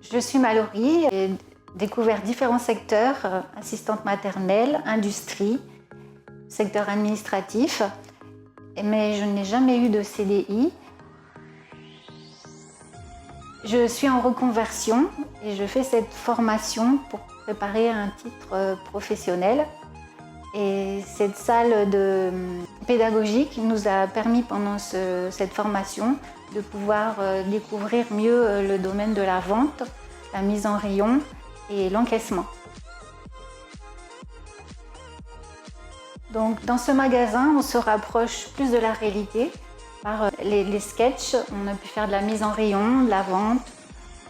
Je suis Mallory, j'ai découvert différents secteurs, assistante maternelle, industrie, secteur administratif, mais je n'ai jamais eu de CDI. Je suis en reconversion et je fais cette formation pour préparer un titre professionnel. Et cette salle pédagogique nous a permis pendant cette formation de pouvoir découvrir mieux le domaine de la vente, la mise en rayon et l'encaissement. Donc, dans ce magasin, on se rapproche plus de la réalité. Par les sketchs, on a pu faire de la mise en rayon, de la vente,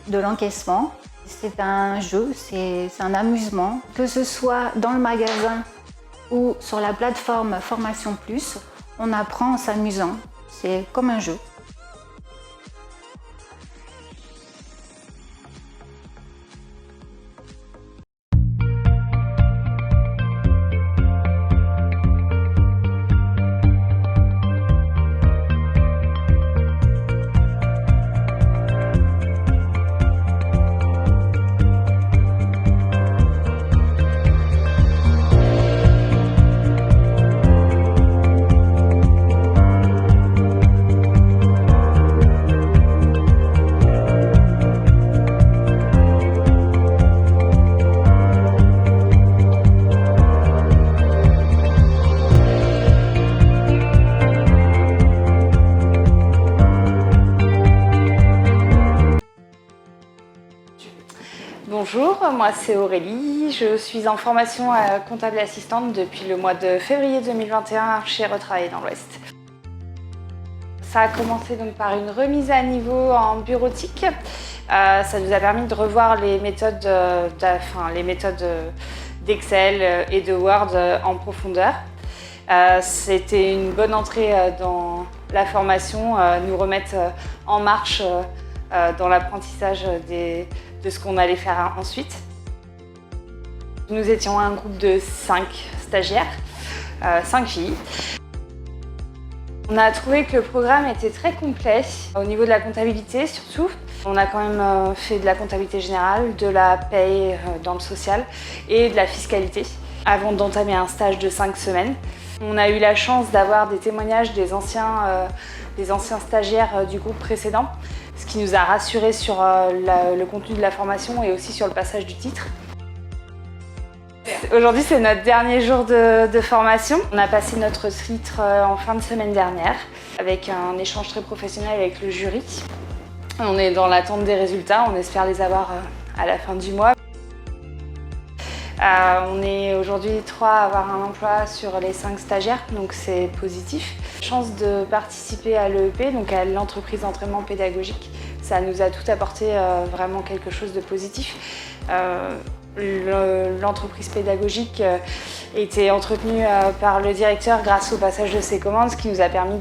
de l'encaissement. C'est un jeu, c'est un amusement. Que ce soit dans le magasin ou sur la plateforme Formation Plus, on apprend en s'amusant. C'est comme un jeu. Bonjour, moi c'est Aurélie, je suis en formation à comptable assistante depuis le mois de février 2021 chez Retravailler dans l'Ouest. Ça a commencé donc par une remise à niveau en bureautique. Ça nous a permis de revoir les méthodes d'Excel et de Word en profondeur. C'était une bonne entrée dans la formation, nous remettre en marche dans l'apprentissage de ce qu'on allait faire ensuite. Nous étions un groupe de 5 stagiaires, 5 filles. On a trouvé que le programme était très complet, au niveau de la comptabilité surtout. On a quand même fait de la comptabilité générale, de la paye dans le social et de la fiscalité, avant d'entamer un stage de 5 semaines. On a eu la chance d'avoir des témoignages des anciens stagiaires du groupe précédent, ce qui nous a rassurés sur le contenu de la formation et aussi sur le passage du titre. Aujourd'hui, c'est notre dernier jour de formation. On a passé notre titre en fin de semaine dernière avec un échange très professionnel avec le jury. On est dans l'attente des résultats, on espère les avoir à la fin du mois. On est aujourd'hui 3 à avoir un emploi sur les 5 stagiaires, donc c'est positif. Chance de participer à l'EEP, donc à l'entreprise d'entraînement pédagogique. Ça nous a tout apporté vraiment quelque chose de positif. L'entreprise pédagogique était entretenue par le directeur grâce au passage de ses commandes, ce qui nous a permis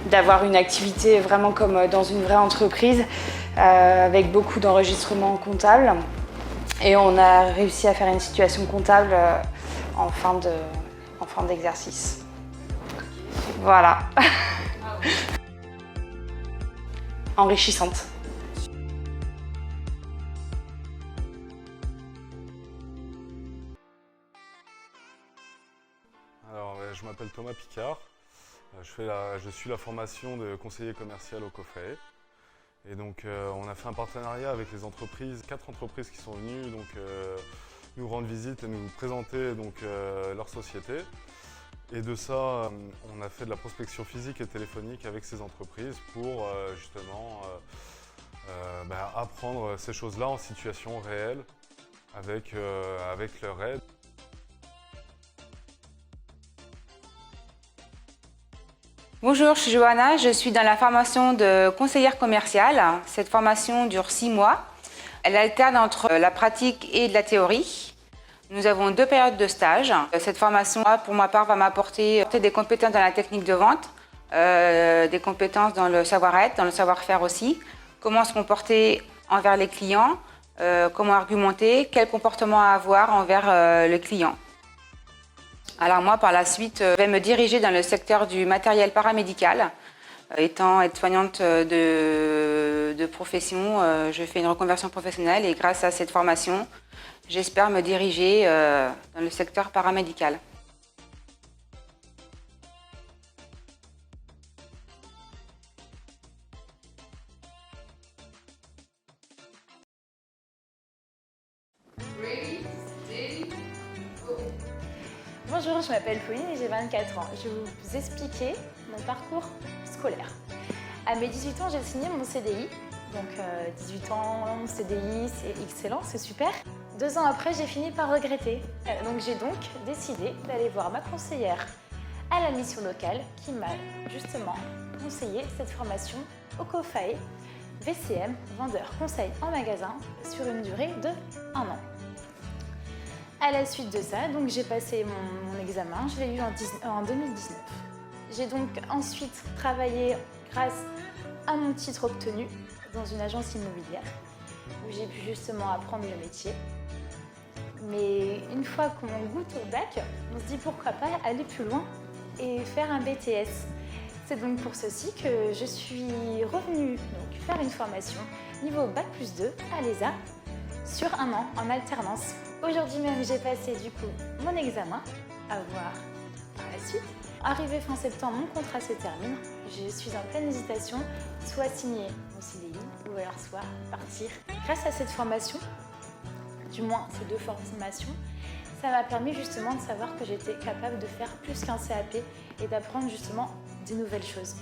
d'avoir une activité vraiment comme dans une vraie entreprise, avec beaucoup d'enregistrements comptables. Et on a réussi à faire une situation comptable en fin d'exercice. Voilà. Enrichissante. Alors, je m'appelle Thomas Picard. Je suis la formation de conseiller commercial au Coffret. Et donc on a fait un partenariat avec les entreprises, 4 entreprises qui sont venues nous rendre visite et nous présenter leur société. Et de ça, on a fait de la prospection physique et téléphonique avec ces entreprises pour justement apprendre ces choses-là en situation réelle avec leur aide. Bonjour, je suis Johanna, je suis dans la formation de conseillère commerciale. Cette formation dure 6 mois. Elle alterne entre la pratique et de la théorie. Nous avons 2 périodes de stage. Cette formation, pour ma part, va m'apporter des compétences dans la technique de vente, des compétences dans le savoir-être, dans le savoir-faire aussi. Comment se comporter envers les clients, comment argumenter, quel comportement avoir envers le client. Alors moi, par la suite, je vais me diriger dans le secteur du matériel paramédical, étant aide-soignante de de profession. Je fais une reconversion professionnelle et grâce à cette formation, j'espère me diriger dans le secteur paramédical. Bonjour, je m'appelle Pauline et j'ai 24 ans. Je vais vous expliquer mon parcours scolaire. À mes 18 ans, j'ai signé mon CDI. Donc 18 ans, CDI, c'est excellent, c'est super. 2 ans après, j'ai fini par regretter. Donc j'ai décidé d'aller voir ma conseillère à la mission locale qui m'a justement conseillé cette formation au COFAE, VCM, vendeur conseil en magasin, sur une durée de 1 an. À la suite de ça, donc j'ai passé mon examen, je l'ai eu en 2019. J'ai donc ensuite travaillé grâce à mon titre obtenu dans une agence immobilière où j'ai pu justement apprendre le métier. Mais une fois qu'on goûte au bac, on se dit pourquoi pas aller plus loin et faire un BTS. C'est donc pour ceci que je suis revenue donc, faire une formation niveau Bac plus 2 à l'ESA sur 1 an en alternance. Aujourd'hui même, j'ai passé du coup mon examen, à voir par la suite. Arrivé fin septembre, mon contrat se termine. Je suis en pleine hésitation, soit signer mon CDI ou alors soit partir. Grâce à cette formation, du moins ces 2 formations, ça m'a permis justement de savoir que j'étais capable de faire plus qu'un CAP et d'apprendre justement de nouvelles choses.